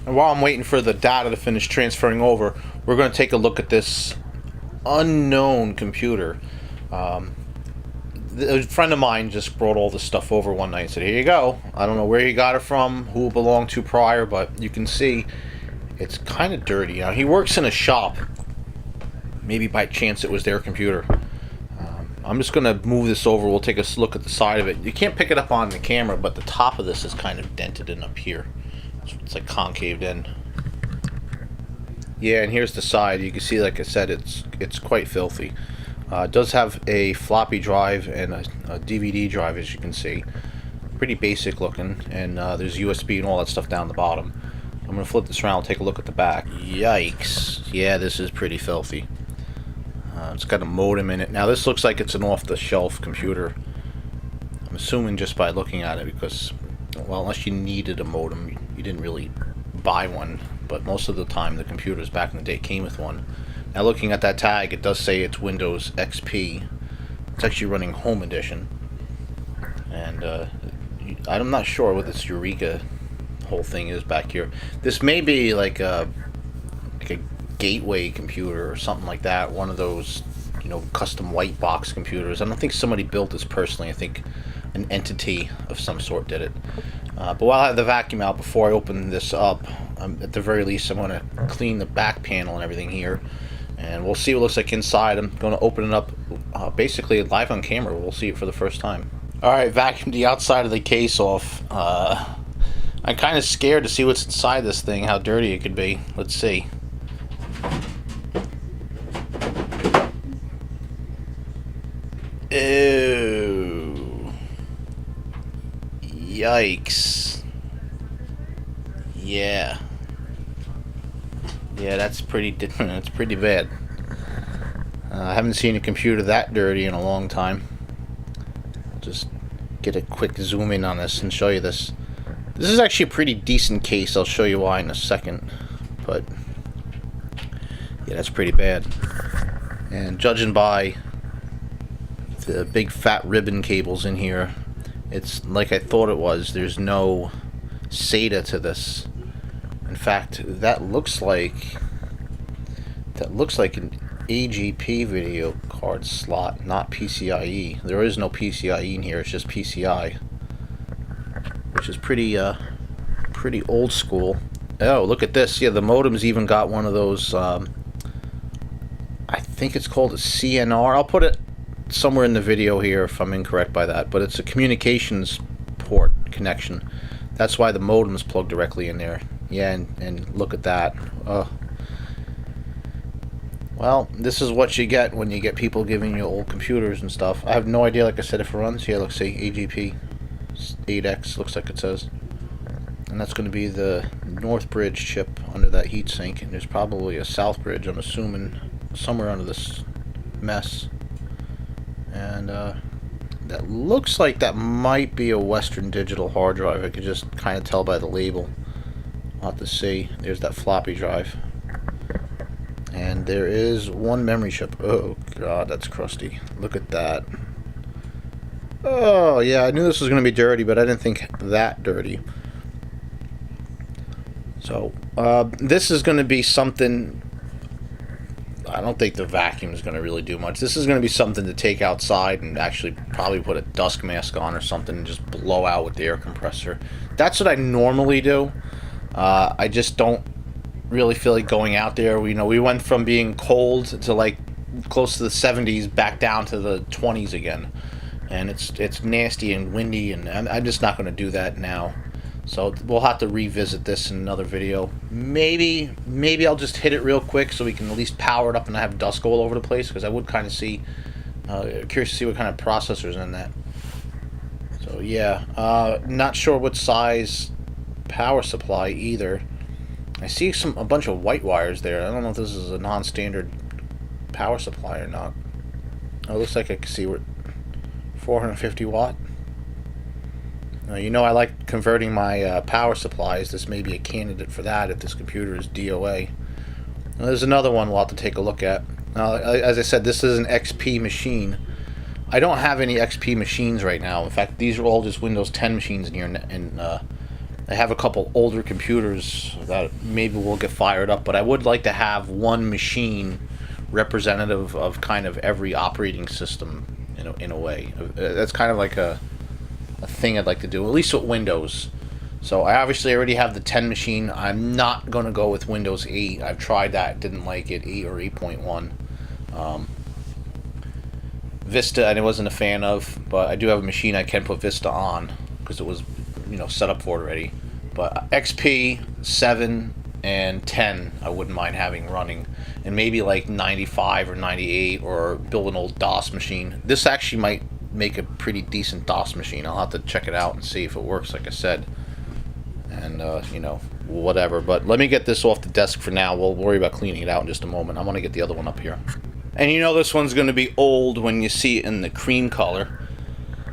And while I'm waiting for the data to finish transferring over, we're going to take a look at this unknown computer. A friend of mine just brought all this stuff over one night and said, here you go. I don't know where he got it from, who it belonged to prior, but you can see it's kind of dirty. Now, he works in a shop. Maybe by chance it was their computer. I'm just going to move this over. We'll take a look at the side of it. You can't pick it up on the camera, but the top of this is kind of dented in up here. It's like concaved in. Yeah, and here's the side. You can see, like I said, it's quite filthy. It does have a floppy drive and a DVD drive, as you can see. Pretty basic looking, and there's USB and all that stuff down the bottom. I'm going to flip this around and take a look at the back. Yikes. Yeah, this is pretty filthy. It's got a modem in it. Now, this looks like it's an off-the-shelf computer. I'm assuming just by looking at it because, well, unless you needed a modem, you didn't really buy one. But most of the time, the computers back in the day came with one. Now, looking at that tag, it does say it's Windows XP. It's actually running Home Edition. And I'm not sure what this Eureka whole thing is back here. This may be like a gateway computer or something like that. One of those, you know, custom white box computers. I don't think somebody built this personally. I think an entity of some sort did it. But while I have the vacuum out, before I open this up, at the very least, I'm going to clean the back panel and everything here. And we'll see what it looks like inside. I'm going to open it up basically live on camera. We'll see it for the first time. Alright, vacuumed the outside of the case off. I'm kind of scared to see what's inside this thing, how dirty it could be. Let's see. Ew. Yikes. Yeah. Yeah, that's pretty that's pretty bad. I haven't seen a computer that dirty in a long time. I'll just get a quick zoom in on this and show you this. This is actually a pretty decent case. I'll show you why in a second. But yeah, that's pretty bad. And judging by the big fat ribbon cables in here, it's like I thought it was. There's no SATA to this. In fact, that looks like an AGP video card slot, not PCIe. There is no PCIe in here. It's just PCI, which is pretty old school. Oh, look at this. Yeah, the modem's even got one of those. I think it's called a CNR. I'll put it somewhere in the video here if I'm incorrect by that, but it's a communications port connection. That's why the modem's plugged directly in there. Yeah, and look at that. Well, this is what you get when you get people giving you old computers and stuff. I have no idea, like I said, if it runs. Yeah, let's see, AGP 8X, looks like it says. And that's going to be the North Bridge chip under that heatsink. And there's probably a South Bridge, I'm assuming, somewhere under this mess. And that looks like that might be a Western Digital hard drive. I could just kind of tell by the label. I'll have to see. There's that floppy drive. And there is one memory chip. Oh god, that's crusty. Look at that. Oh yeah, I knew this was going to be dirty, but I didn't think that dirty. So, this is going to be something. I don't think the vacuum is going to really do much. This is going to be something to take outside and actually probably put a dust mask on or something and just blow out with the air compressor. That's what I normally do. I just don't really feel like going out there. We went from being cold to like close to the 70s back down to the 20s again. And it's nasty and windy, and I'm just not going to do that now. So we'll have to revisit this in another video. Maybe I'll just hit it real quick so we can at least power it up and not have dust go all over the place, because I would kind of see, curious to see what kind of processor's in that. So yeah, not sure what size power supply either. I see a bunch of white wires there. I don't know if this is a non-standard power supply or not. Oh, it looks like I can see what 450 watt. You know I like converting my power supplies. This may be a candidate for that if this computer is DOA. Now, there's another one we'll have to take a look at. Now, as I said, this is an XP machine. I don't have any XP machines right now. In fact, these are all just Windows 10 machines in here, and I have a couple older computers that maybe will get fired up, but I would like to have one machine representative of kind of every operating system in a way. That's kind of like a thing I'd like to do, at least with Windows. So I obviously already have the 10 machine. I'm not going to go with Windows 8. I've tried that, didn't like it, 8 or 8.1. Vista I wasn't a fan of, but I do have a machine I can put Vista on because it was set up for it already. But XP 7 and 10 I wouldn't mind having running, and maybe like 95 or 98, or build an old DOS machine. This actually might make a pretty decent DOS machine. I'll have to check it out and see if it works, like I said. And whatever, but let me get this off the desk for now. We'll worry about cleaning it out in just a moment. I want to get the other one up here. And this one's going to be old when you see it in the cream color.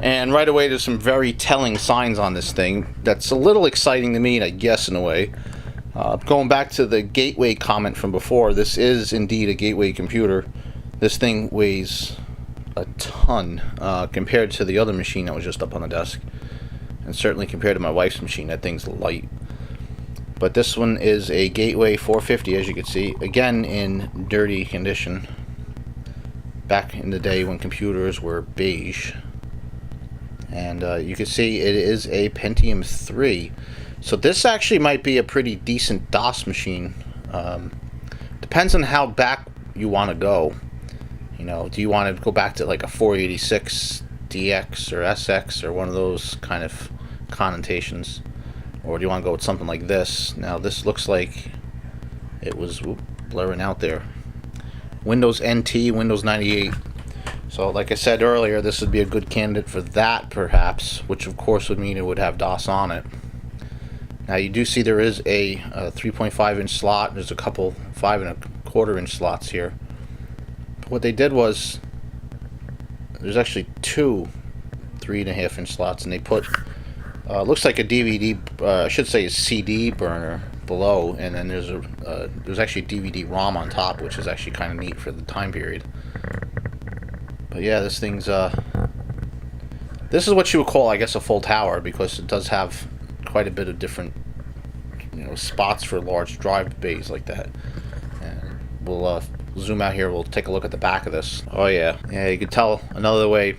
And right away there's some very telling signs on this thing that's a little exciting to me, I guess, in a way. Going back to the gateway comment from before, this is indeed a gateway computer. This thing weighs a ton compared to the other machine that was just up on the desk. And certainly compared to my wife's machine, that thing's light. But this one is a Gateway 450, as you can see. Again, in dirty condition. Back in the day when computers were beige. And you can see it is a Pentium 3. So this actually might be a pretty decent DOS machine. Depends on how back you want to go. Do you want to go back to like a 486 DX or SX or one of those kind of connotations, or do you want to go with something like this? Now this looks like it was blurring out there. Windows NT, Windows 98. So like I said earlier, this would be a good candidate for that, perhaps, which of course would mean it would have DOS on it. Now you do see there is a 3.5 inch slot. There's a couple 5.25 inch slots here. But what they did was, there's actually two 3.5 inch slots, and they put looks like a DVD, I should say a CD burner below, and then there's actually a DVD-ROM on top, which is actually kind of neat for the time period. But yeah, this thing's this is what you would call, I guess, a full tower, because it does have quite a bit of different spots for large drive bays like that. And we'll zoom out here. We'll take a look at the back of this. Oh yeah, you can tell another way.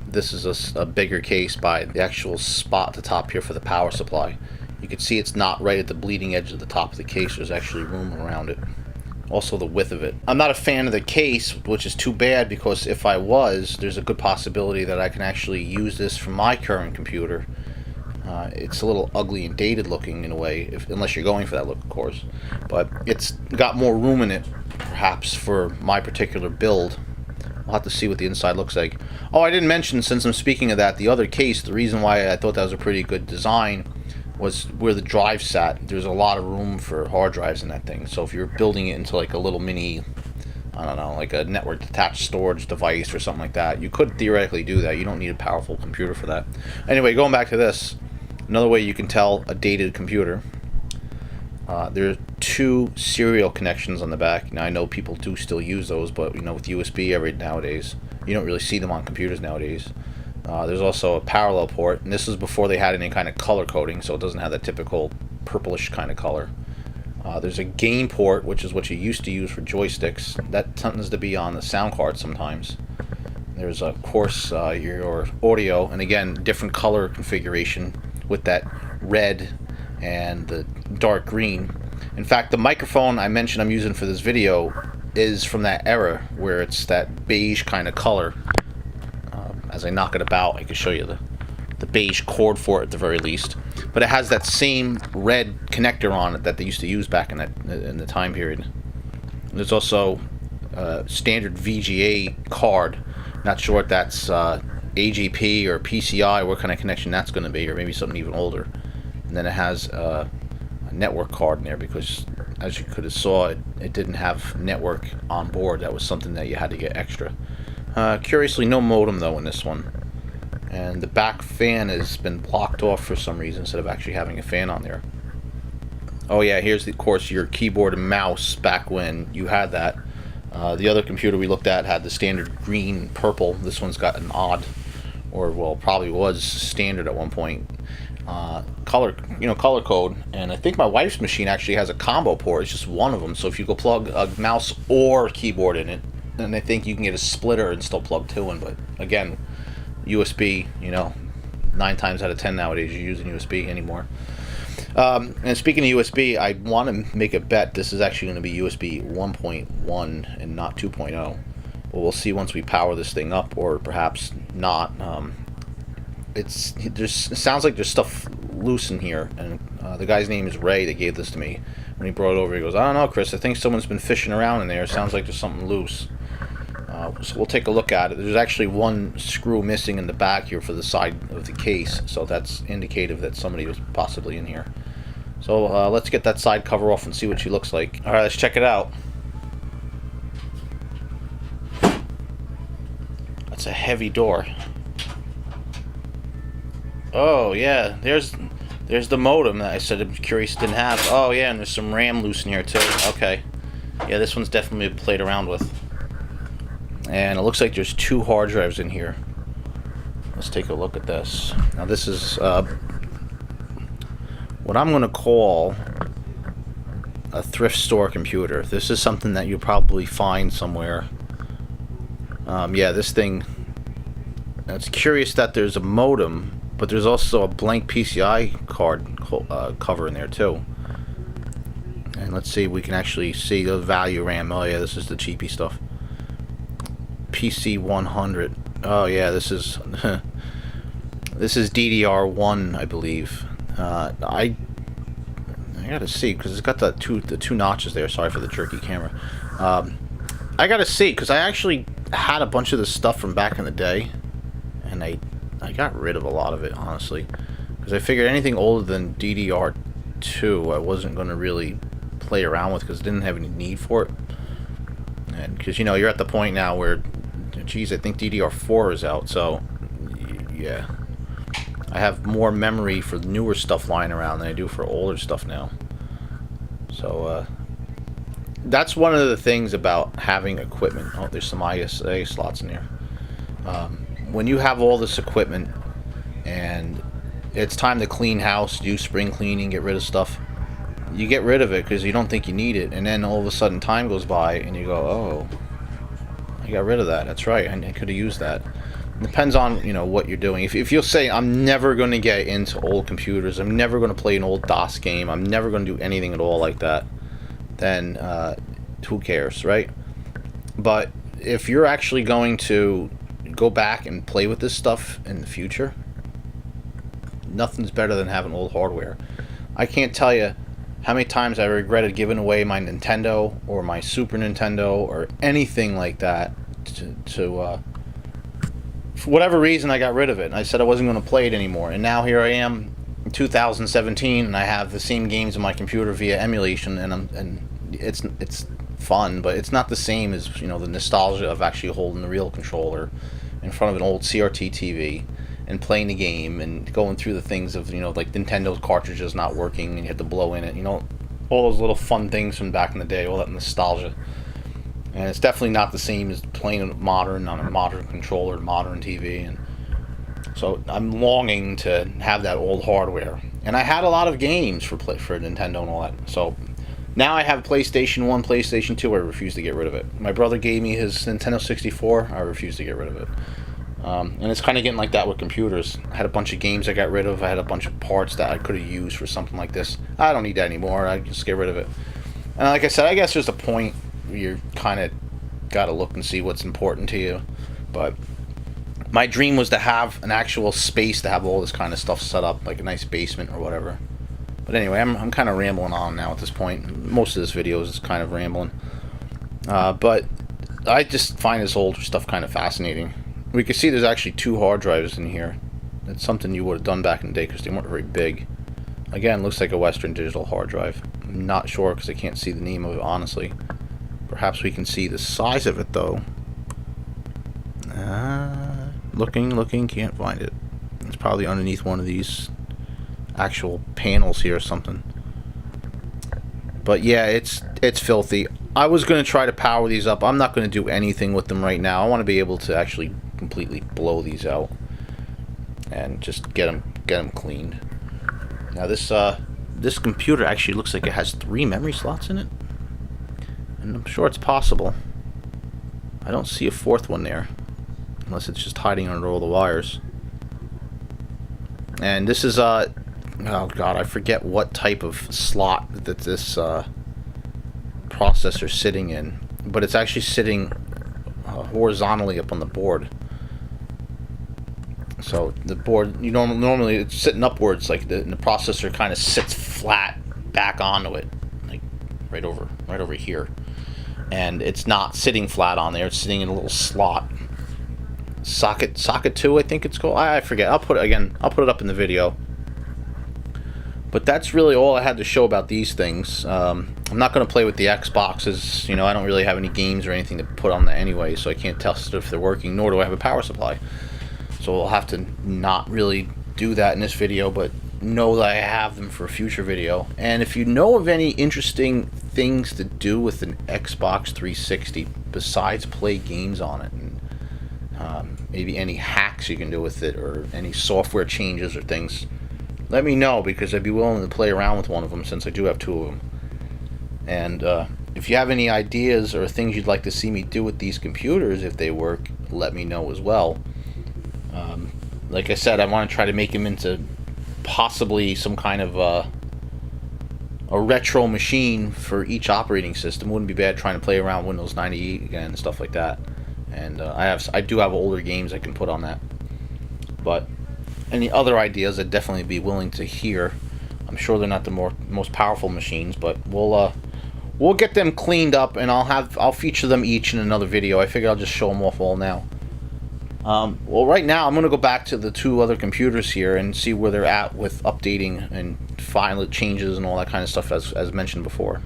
This is a bigger case by the actual spot at the top here for the power supply. You can see it's not right at the bleeding edge of the top of the case. There's actually room around it. Also the width of it. I'm not a fan of the case, which is too bad, because if I was, there's a good possibility that I can actually use this for my current computer. It's a little ugly and dated looking in a way, unless you're going for that look, of course. But it's got more room in it, perhaps, for my particular build. We'll have to see what the inside looks like. Oh, I didn't mention, since I'm speaking of that, the other case, the reason why I thought that was a pretty good design was where the drive sat. There's a lot of room for hard drives in that thing. So if you're building it into like a little mini, I don't know, like a network attached storage device or something like that, you could theoretically do that. You don't need a powerful computer for that. Anyway, going back to this, another way you can tell a dated computer. There are two serial connections on the back. Now I know people do still use those, but with USB nowadays, you don't really see them on computers nowadays. There's also a parallel port, and this is before they had any kind of color coding, so it doesn't have that typical purplish kind of color. There's a gain port, which is what you used to use for joysticks. That tends to be on the sound card sometimes. There's of course your audio, and again, different color configuration with that red and the dark green. In fact, the microphone I mentioned I'm using for this video is from that era where it's that beige kind of color. As I knock it about, I can show you the beige cord for it at the very least. But it has that same red connector on it that they used to use back in the time period. And there's also a standard VGA card. Not sure if that's AGP or PCI, what kind of connection that's going to be, or maybe something even older. And then it has a network card in there, because as you could have saw, it didn't have network on board. That was something that you had to get extra. Curiously, no modem though in this one. And the back fan has been blocked off for some reason, instead of actually having a fan on there. Oh yeah, here's of course your keyboard and mouse back when you had that. The other computer we looked at had the standard green purple. This one's got an odd, or well, probably was standard at one point. color code. And I think my wife's machine actually has a combo port. It's just one of them. So if you go plug a mouse or keyboard in it, then I think you can get a splitter and still plug two in. But again, USB, 9 times out of 10 nowadays you're using USB anymore. And speaking of USB, I want to make a bet this is actually going to be USB 1.1 and not 2.0. Well, we'll see once we power this thing up, or perhaps not. It sounds like there's stuff loose in here, and the guy's name is Ray that gave this to me. When he brought it over, he goes, "I don't know, Chris, I think someone's been fishing around in there. It sounds like there's something loose." So we'll take a look at it. There's actually one screw missing in the back here for the side of the case, so that's indicative that somebody was possibly in here. So let's get that side cover off and see what she looks like. Alright, let's check it out. That's a heavy door. Oh yeah, there's the modem that I said I'm curious didn't have. Oh yeah, and there's some RAM loose in here too. Okay. Yeah, this one's definitely been played around with. And it looks like there's 2 hard drives in here. Let's take a look at this. Now this is what I'm going to call a thrift store computer. This is something that you'll probably find somewhere. Yeah, this thing, it's curious that there's a modem, but there's also a blank PCI card cover in there too. And let's see if we can actually see the value RAM. Oh yeah, this is the cheapy stuff. PC 100. Oh yeah, this is this is DDR1, I believe. I gotta see because it's got the two notches there. Sorry for the jerky camera. I gotta see because I actually had a bunch of this stuff from back in the day, and I got rid of a lot of it, honestly, because I figured anything older than DDR2 I wasn't going to really play around with because I didn't have any need for it. And because you're at the point now where, geez, I think DDR4 is out, so yeah, I have more memory for newer stuff lying around than I do for older stuff now. So that's one of the things about having equipment. Oh, there's some ISA slots in there. When you have all this equipment and it's time to clean house, do spring cleaning, get rid of stuff, you get rid of it because you don't think you need it, and then all of a sudden time goes by and you go, oh, I got rid of that. That's right, I could have used that. It depends on what you're doing. If you'll say, I'm never going to get into old computers, I'm never going to play an old DOS game, I'm never going to do anything at all like that, then who cares, right? But if you're actually going to go back and play with this stuff in the future, nothing's better than having old hardware. I can't tell you how many times I regretted giving away my Nintendo or my Super Nintendo or anything like that to for whatever reason I got rid of it. I said I wasn't going to play it anymore, and now here I am in 2017 and I have the same games on my computer via emulation, and it's fun, but it's not the same as the nostalgia of actually holding the real controller in front of an old CRT TV and playing the game and going through the things of like Nintendo's cartridges not working and you had to blow in it, all those little fun things from back in the day, all that nostalgia. And it's definitely not the same as playing modern on a modern controller, modern TV, and so I'm longing to have that old hardware. And I had a lot of games for Nintendo and all that. So now I have PlayStation 1, PlayStation 2, I refuse to get rid of it. My brother gave me his Nintendo 64, I refuse to get rid of it. And it's kind of getting like that with computers. I had a bunch of games I got rid of, I had a bunch of parts that I could have used for something like this. I don't need that anymore, I just get rid of it. And like I said, I guess there's a point where you kind of got to look and see what's important to you. But my dream was to have an actual space to have all this kind of stuff set up, like a nice basement or whatever. But anyway, I'm kind of rambling on now at this point. Most of this video is kind of rambling. But I just find this older stuff kind of fascinating. We can see there's actually 2 hard drives in here. That's something you would have done back in the day because they weren't very big. Again, looks like a Western Digital hard drive. I'm not sure because I can't see the name of it, honestly. Perhaps we can see the size of it, though. Looking, can't find it. It's probably underneath one of these actual panels here or something. But yeah, it's filthy. I was going to try to power these up. I'm not going to do anything with them right now. I want to be able to actually completely blow these out and just get them cleaned. Now this computer actually looks like it has 3 memory slots in it, and I'm sure it's possible. I don't see a 4th one there, unless it's just hiding under all the wires. And this is oh god, I forget what type of slot that this processor's sitting in, but it's actually sitting horizontally up on the board. So the board, normally it's sitting upwards, like the processor kind of sits flat back onto it, like right over here, and it's not sitting flat on there. It's sitting in a little slot. Socket 2, I think it's called. I forget. I'll put it up in the video. But that's really all I had to show about these things. I'm not going to play with the Xboxes. I don't really have any games or anything to put on that anyway, so I can't test if they're working, nor do I have a power supply. So we'll have to not really do that in this video, but know that I have them for a future video. And if you know of any interesting things to do with an Xbox 360 besides play games on it, and maybe any hacks you can do with it, or any software changes or things, let me know, because I'd be willing to play around with one of them, since I do have 2 of them. And if you have any ideas or things you'd like to see me do with these computers, if they work, let me know as well. Like I said, I want to try to make them into possibly some kind of a retro machine for each operating system. Wouldn't be bad trying to play around Windows 98 again and stuff like that. And I do have older games I can put on that. But any other ideas, I'd definitely be willing to hear. I'm sure they're not the most powerful machines, but we'll get them cleaned up, and I'll feature them each in another video. I figure I'll just show them off all now. Well, right now I'm going to go back to the 2 other computers here and see where they're at with updating and final changes and all that kind of stuff, as mentioned before.